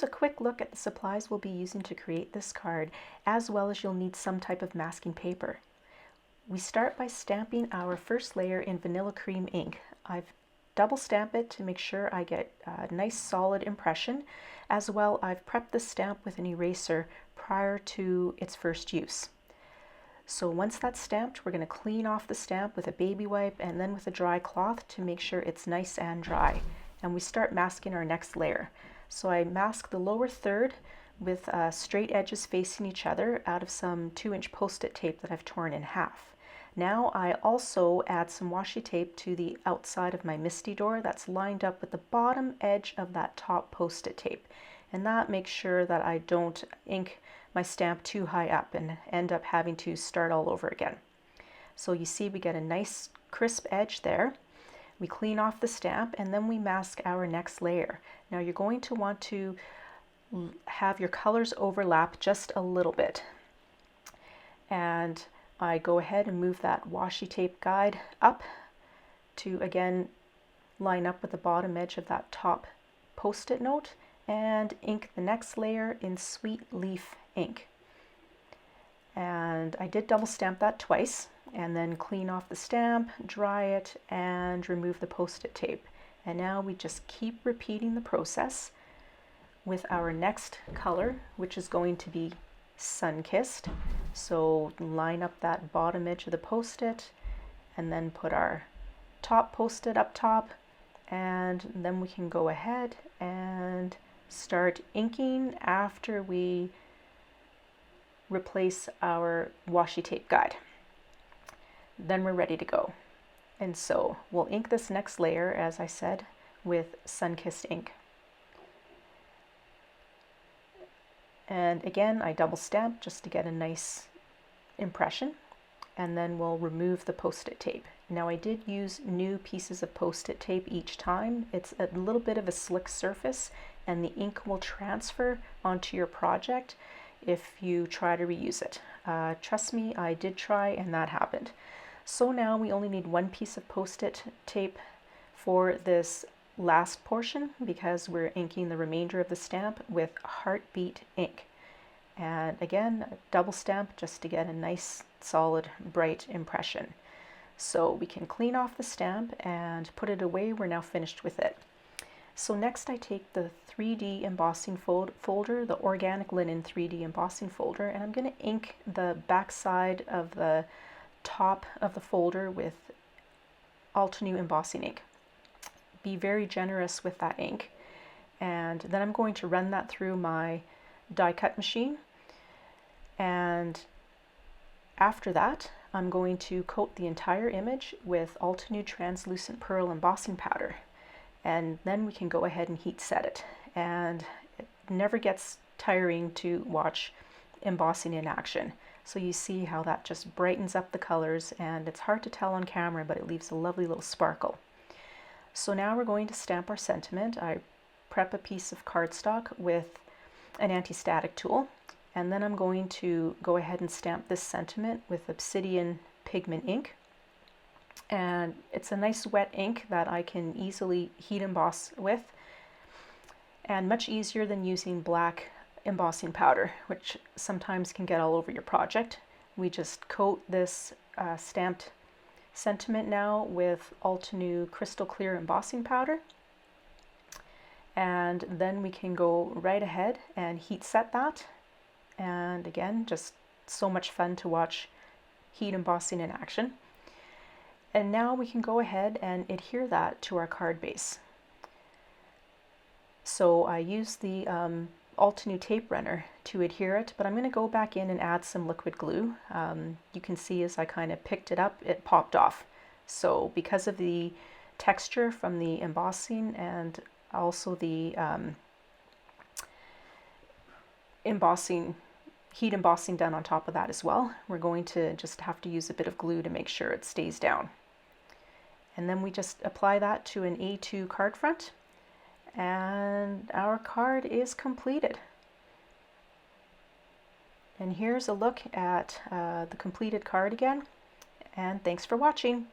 here's a quick look at the supplies we'll be using to create this card, as well as you'll need some type of masking paper. We start by stamping our first layer in vanilla cream ink. I've double stamped it to make sure I get a nice solid impression. As well, I've prepped the stamp with an eraser prior to its first use. So once that's stamped, we're going to clean off the stamp with a baby wipe and then with a dry cloth to make sure it's nice and dry. And we start masking our next layer. So I mask the lower third with straight edges facing each other out of some 2-inch post-it tape that I've torn in half. Now I also add some washi tape to the outside of my MISTI door that's lined up with the bottom edge of that top post-it tape. And that makes sure that I don't ink my stamp too high up and end up having to start all over again. So you see we get a nice crisp edge there. We clean off the stamp and then we mask our next layer. Now you're going to want to have your colors overlap just a little bit. And I go ahead and move that washi tape guide up to again line up with the bottom edge of that top post-it note and ink the next layer in Sweet Leaf ink. And I did double stamp that twice and then clean off the stamp, dry it, and remove the post-it tape. And now we just keep repeating the process with our next color, which is going to be Sun-Kissed. So line up that bottom edge of the post-it and then put our top post-it up top, and then we can go ahead and start inking after we replace our washi tape guide. Then we're ready to go. And so we'll ink this next layer, as I said, with Sun-Kissed ink. And again, I double stamp just to get a nice impression, and then we'll remove the post-it tape. Now I did use new pieces of post-it tape each time. It's a little bit of a slick surface and the ink will transfer onto your project if you try to reuse it. Trust me, I did try and that happened. So now we only need one piece of post-it tape for this last portion because we're inking the remainder of the stamp with Heartbeat ink. And again, double stamp just to get a nice, solid, bright impression. So we can clean off the stamp and put it away. We're now finished with it. So next I take the 3D embossing folder, the organic linen 3D embossing folder, and I'm going to ink the back side of the top of the folder with Altenew embossing ink. Be very generous with that ink. And then I'm going to run that through my die cut machine. And after that, I'm going to coat the entire image with Altenew translucent pearl embossing powder. And then we can go ahead and heat set it. And it never gets tiring to watch embossing in action. So you see how that just brightens up the colors, and it's hard to tell on camera, but it leaves a lovely little sparkle. So now we're going to stamp our sentiment. I prep a piece of cardstock with an anti-static tool, and then I'm going to go ahead and stamp this sentiment with Obsidian pigment ink. And it's a nice wet ink that I can easily heat emboss with, and much easier than using black embossing powder, which sometimes can get all over your project. We just coat this stamped sentiment now with Altenew crystal clear embossing powder, and then we can go right ahead and heat set that. And again, just so much fun to watch heat embossing in action. And now we can go ahead and adhere that to our card base. So I use the Altenew tape runner to adhere it, but I'm going to go back in and add some liquid glue. You can see as I kind of picked it up, it popped off. So because of the texture from the embossing and also the heat embossing done on top of that as well, we're going to just have to use a bit of glue to make sure it stays down. And then we just apply that to an A2 card front, and our card is completed. And here's a look at the completed card again, and thanks for watching.